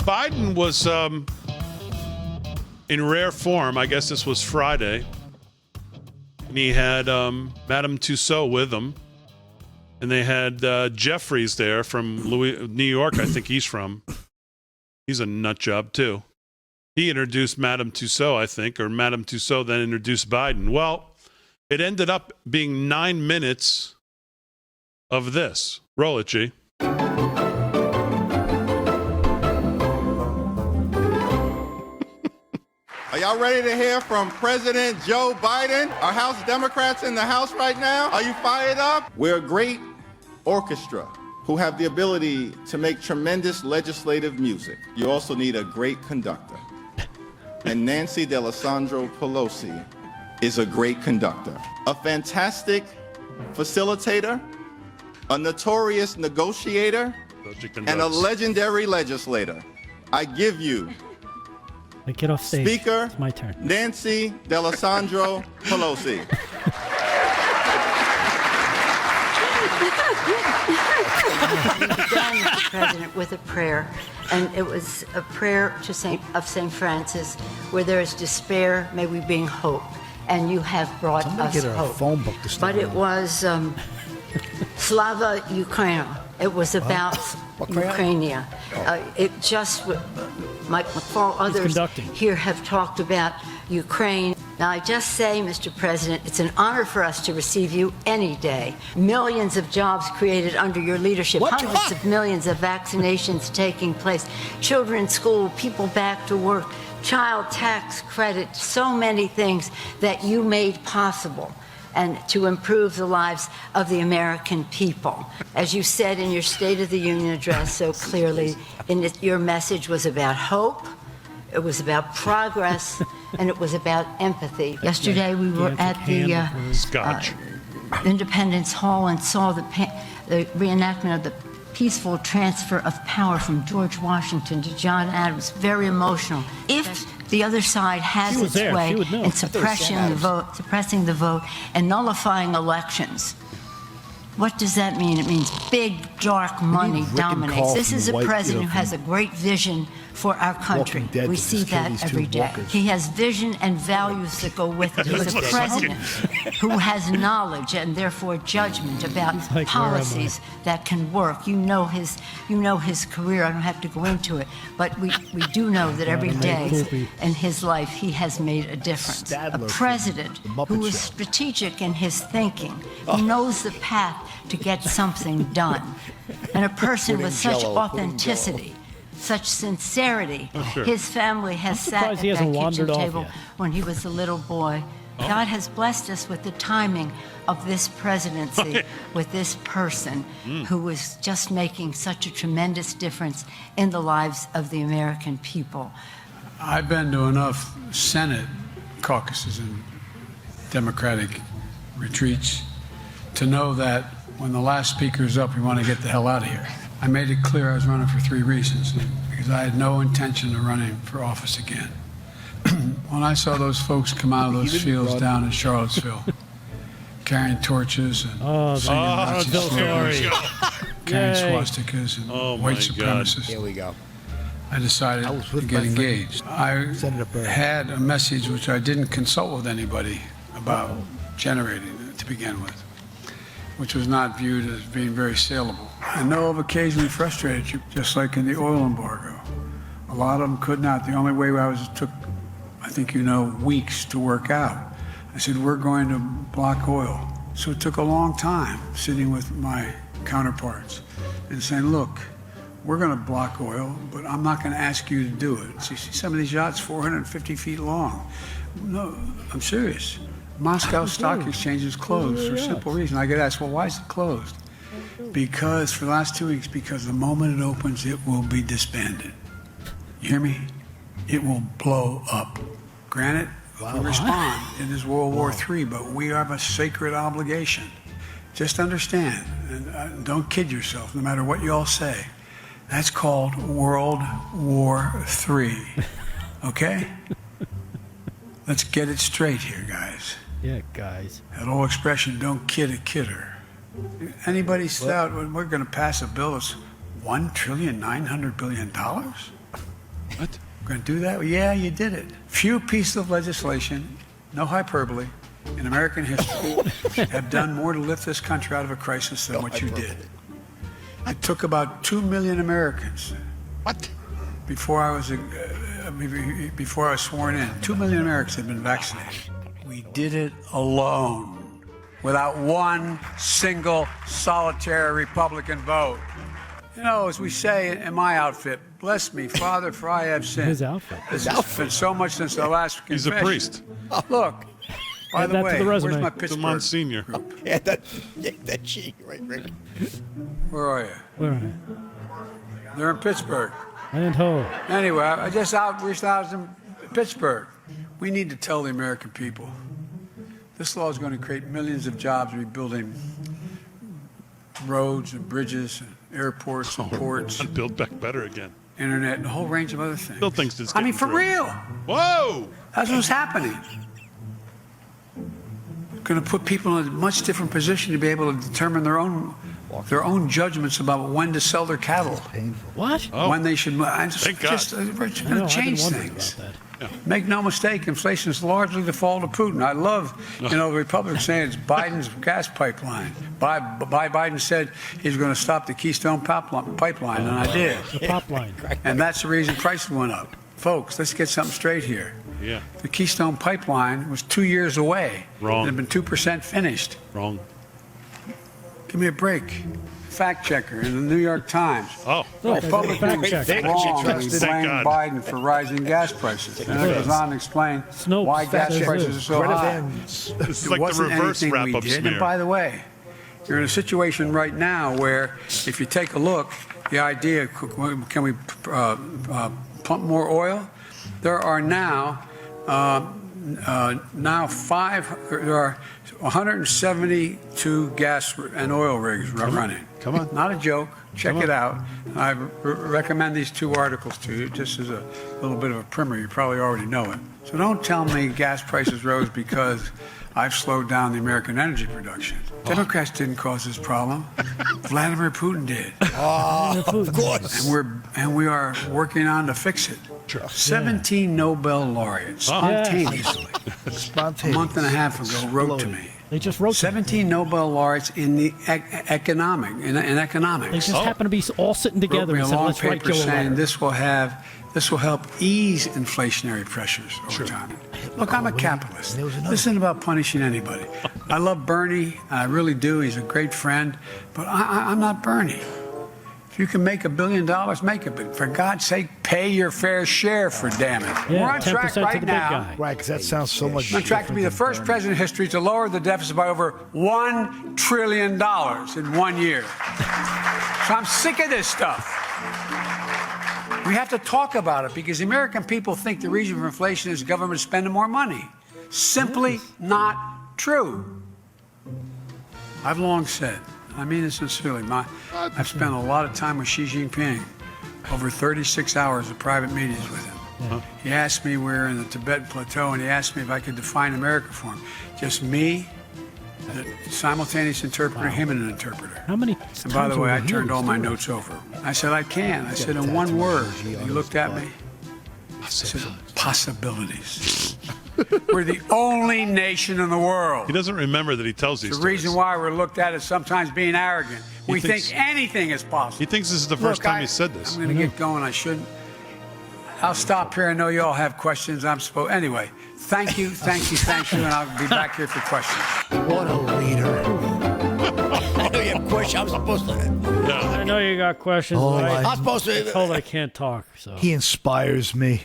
Biden was in rare form. I guess this was Friday. And he had Madame Tussauds with him. And they had Jeffries there from New York, I think he's from. He's a nut job, too. He introduced Madame Tussauds, I think, or Madame Tussauds then introduced Biden. Well, it ended up being 9 minutes of this. Roll it, G. Are y'all ready to hear from President Joe Biden? Our House Democrats in the House right now? Are you fired up? We're a great orchestra who have the ability to make tremendous legislative music. You also need a great conductor. And Nancy D'Alessandro Pelosi is a great conductor. A fantastic facilitator, a notorious negotiator, and a legendary legislator. I give you get off stage. Speaker it's my turn. Nancy D'Alessandro Pelosi. Began, Mr. President, with a prayer, and it was a prayer to of St. Francis, where there is despair, may we bring hope, and you have brought us hope. Phone book to but it was Slava Ukraina. It was about Ukraine. It just, like others here have talked about Ukraine. Now, I just say, Mr. President, it's an honor for us to receive you any day. Millions of jobs created under your leadership, hundreds of millions of vaccinations taking place, children in school, people back to work, child tax credit, so many things that you made possible and to improve the lives of the American people. As you said in your State of the Union address so clearly, your message was about hope, it was about progress, and it was about empathy. Yesterday we were at the Independence Hall and saw the reenactment of the peaceful transfer of power from George Washington to John Adams. Very emotional. If the other side has its way in suppressing the vote and nullifying elections, what does that mean? It means big, dark money dominates. This is a president who has a great vision for our country. We see that every day. He has vision and values that go with it. He's a president who has knowledge and therefore judgment about policies that can work. You know his career. I don't have to go into it, but we do know that every day in his life he has made a difference. A president who is strategic in his thinking, who knows the path to get something done, and a person with such authenticity, such sincerity. His family has sat at that kitchen table when he was a little boy. God has blessed us with the timing of this presidency, with this person who is just making such a tremendous difference in the lives of the American people. I've been to enough Senate caucuses and Democratic retreats to know that when the last speaker is up, we want to get the hell out of here. I made it clear I was running for 3 reasons, because I had no intention of running for office again. When I saw those folks come out of those fields down in Charlottesville, carrying torches and singing Nazi slogans, carrying swastikas and white supremacists, here we go. I decided to get engaged. I had a message which I didn't consult with anybody about generating to begin with, which was not viewed as being very saleable. I know I've occasionally frustrated you, just like in the oil embargo. A lot of them could not. The only way took, I think you know, weeks to work out. I said, we're going to block oil. So it took a long time sitting with my counterparts and saying, look, we're going to block oil, but I'm not going to ask you to do it. So you see some of these yachts 450 feet long. No, I'm serious. Moscow Stock Exchange is closed for a simple reason. I get asked, well, why is it closed? Because for the last 2 weeks, because the moment it opens, it will be disbanded. You hear me? It will blow up. Granted, we respond in this World War III, but we have a sacred obligation. Just understand, and don't kid yourself, no matter what you all say. That's called World War III. Okay? Let's get it straight here, guys. Yeah, guys. That old expression, don't kid a kidder. Anybody thought we're going to pass a bill that's $1.9 trillion? What? We're going to do that? Yeah, you did it. Few pieces of legislation, no hyperbole, in American history have done more to lift this country out of a crisis than what you did. It took about 2 million Americans. What? Before I was sworn in, 2 million Americans had been vaccinated. We did it alone, without one single solitary Republican vote. You know, as we say in my outfit, bless me, Father, for I have sinned. His outfit. This has been so much since the last He's a confession. priest. Look, by Add the that to way, the where's resume. my It's a Pittsburgh? Monsignor. Yeah, that cheek, right, Rick? Where are you? Where are you? They're in Pittsburgh. And ho. Anyway, I just reached out to Pittsburgh. We need to tell the American people this law is going to create millions of jobs rebuilding roads and bridges and airports and ports, And Build Back Better again. internet, and a whole range of other things. Still thinks it's I mean, getting for through. real. Whoa! That's what's happening. Going to put people in a much different position to be able to determine their own judgments about when to sell their cattle, What? Oh. when they should. Thank God. We're I going know, to I've change been wondering things. about that. Make no mistake, inflation is largely the fault of Putin. I love, the Republicans saying it's Biden's gas pipeline. Biden said he's going to stop the Keystone pipeline, and I did. The pop line. And that's the reason prices went up. Folks, let's get something straight here. Yeah. The Keystone pipeline was 2 years away. Wrong. It had been 2% finished. Wrong. Give me a break. Fact checker in the New York Times. Oh. Look, I got a fact Republicans check. wrongly Thank blame God. Biden for rising gas prices. And it goes on to explain Snopes why gas says prices this. are so high. This is It like the wasn't reverse anything we wrap-up did. smear. And by the way, you're in a situation right now where if you take a look, the idea, can we pump more oil? There are now there are 172 gas and oil rigs running. Come on. Not a joke. Check it out. I recommend these two articles to you, just as a little bit of a primer. You probably already know it. So don't tell me gas prices rose because I've slowed down the American energy production. Democrats didn't cause this problem. Vladimir Putin did. Of course. And we are working on to fix it. Sure. 17 Nobel laureates spontaneously a month and a half ago wrote to me. They just wrote 17 Nobel laureates in the economics. They just happen to be all sitting Wrote together me and a said, long let's write paper Joe a saying letter. this will help ease inflationary pressures over time. Look, I'm a capitalist. This isn't about punishing anybody. I love Bernie. I really do. He's a great friend. But I'm not Bernie. If you can make $1 billion, make it. But for God's sake, pay your fair share, for damn it. Yeah, We're on 10% track to right the big now. guy. Right, because that sounds so much We're on track to be the different first than president in history to lower the deficit by over $1 trillion in 1 year. So I'm sick of this stuff. We have to talk about it because the American people think the reason for inflation is government spending more money. Simply not true. I've long said, I mean it sincerely, I've spent a lot of time with Xi Jinping, over 36 hours of private meetings with him. He asked me, we're in the Tibetan Plateau, and he asked me if I could define America for him. Just me, a simultaneous interpreter, him and an interpreter. How many And by the times way, I over turned here all my doing notes over. I said, I can. I said, in one word. He looked at me. I said, possibilities. We're the only nation in the world. He doesn't remember that he tells these The stories. reason why we're looked at as sometimes being arrogant. We thinks- think anything is possible. He thinks this is the first Look, time he said this. I'm going to get going. I shouldn't. I'll stop here. I know you all have questions. Anyway, thank you, and I'll be back here for questions. What a leader. I know you have questions. I'm supposed to. I know you got questions. Oh, but I'm supposed to. told I can't talk. So He inspires me.